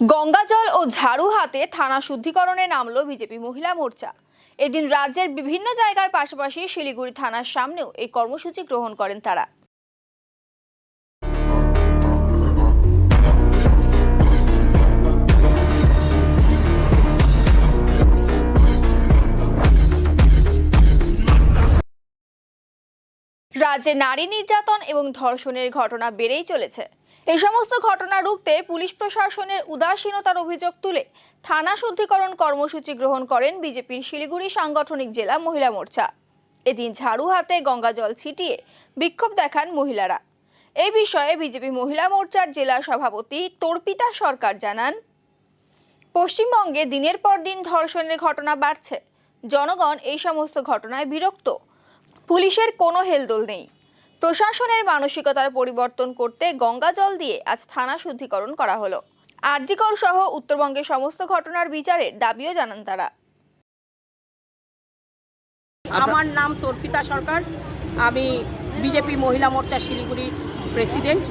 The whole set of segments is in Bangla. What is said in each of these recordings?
গঙ্গাজল ও ঝাড়ু হাতে থানা শুদ্ধিকরণে নামলো বিজেপি মহিলা মোর্চা। এদিন রাজ্যের বিভিন্ন জায়গার পাশাপাশি শিলিগুড়ি থানার সামনেও এই কর্মসূচি গ্রহণ করেন তারা। রাজ্যে নারী নির্যাতন এবং ধর্ষণের ঘটনা বেড়েই চলেছে। এই সমস্ত ঘটনা রুখতে পুলিশ প্রশাসনের উদাসীনতার অভিযোগ তুলে থানা শুদ্ধিকরণ কর্মসূচি গ্রহণ করেন বিজেপির শিলিগুড়ি সাংগঠনিক জেলা মহিলা মোর্চা। এদিন ঝাড়ু হাতে গঙ্গা জল ছিটিয়ে বিক্ষোভ দেখান মহিলারা। এই বিষয়ে বিজেপি মহিলা মোর্চার জেলা সভাপতি তর্পিতা সরকার জানান, পশ্চিমবঙ্গে দিনের পর দিন ধর্ষণের ঘটনা বাড়ছে। জনগণ এই সমস্ত ঘটনায় বিরক্ত। পুলিশের কোনো হেলদোল নেই। প্রশাসনের মানসিকতার পরিবর্তন করতে গঙ্গা জল দিয়ে আজ থানা শুদ্ধিকরণ করা হলো। আরজিকর সহ উত্তরবঙ্গের সমস্ত ঘটনার বিচারের দাবিও জানান তারা। আমার নাম তর্পিতা সরকার, আমি বিজেপি মহিলা মোর্চা শিলিগুড়ির প্রেসিডেন্ট।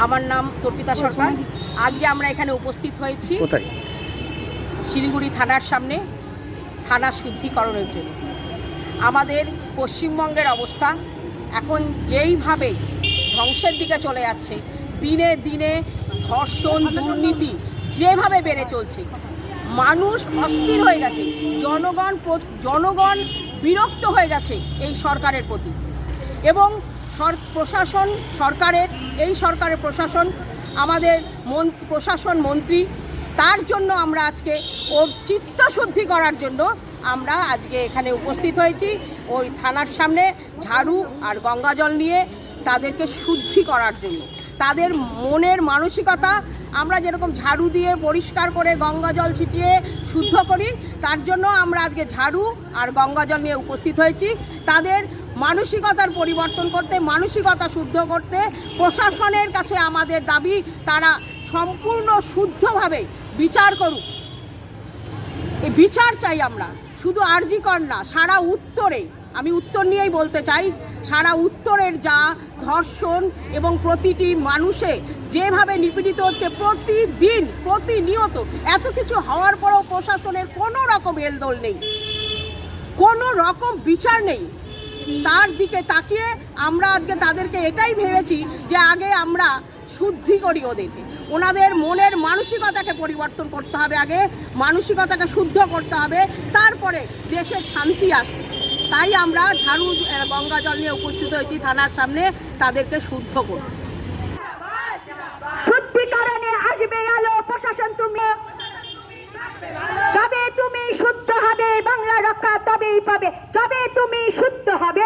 আমার নাম তর্পিতা সরকার। আজকে আমরা এখানে উপস্থিত হয়েছি কোথায়? শিলিগুড়ি থানার সামনে থানা শুদ্ধিকরণের জন্য। আমাদের পশ্চিমবঙ্গের অবস্থা এখন যেইভাবে ধ্বংসের দিকে চলে যাচ্ছে, দিনে দিনে ধর্ষণ দুর্নীতি যেভাবে বেড়ে চলছে, মানুষ অস্থির হয়ে গেছে, জনগণ বিরক্ত হয়ে গেছে এই সরকারের প্রতি। এবং সরকারের প্রশাসন, আমাদের প্রশাসন মন্ত্রী, তার জন্য আমরা আজকে ওর চিত্তশুদ্ধি করার জন্য আমরা আজকে এখানে উপস্থিত হয়েছি। ওই থানার সামনে ঝাড়ু আর গঙ্গা জল নিয়ে তাদেরকে শুদ্ধি করার জন্য। তাদের মনের মানসিকতা আমরা যেরকম ঝাড়ু দিয়ে পরিষ্কার করে গঙ্গা জল ছিটিয়ে শুদ্ধ করি, তার জন্য আমরা আজকে ঝাড়ু আর গঙ্গা জল নিয়ে উপস্থিত হয়েছি। তাদের মানসিকতার পরিবর্তন করতে, মানসিকতা শুদ্ধ করতে প্রশাসনের কাছে আমাদের দাবি, তারা সম্পূর্ণ শুদ্ধভাবে বিচার করুক। এই বিচার চাই আমরা, শুধু আরজিকর না, সারা উত্তরে, আমি উত্তর নিয়েই বলতে চাই, সারা উত্তরের যা ধর্ষণ এবং প্রতিটি মানুষে যেভাবে নিপীড়িত হচ্ছে প্রতিদিন প্রতিনিয়ত, এত কিছু হওয়ার পরেও প্রশাসনের কোনো রকম হেলদোল নেই, কোনো রকম বিচার নেই। তার দিকে তাকিয়ে আমরা আজকে তাদেরকে এটাই ভেবেছি যে আগে আমরা শুদ্ধি করি ওদেরকে। ওনাদের মনের মানসিকতাকে পরিবর্তন করতে হবে, আগে মানসিকতাকে শুদ্ধ করতে হবে, তারপরে দেশের শান্তি আসবে। তাই আমরা ঝাড়ু গঙ্গা জল নিয়ে উপস্থিত হয়েছি থানার সামনে তাদেরকে শুদ্ধ করতে। শুদ্ধিকরণে আসবে আলো, প্রশাসন তুমি যবে তুমি শুদ্ধ হবে, বাংলা রক্ষা তবেই পাবে, যবে তুমি শুদ্ধ হবে।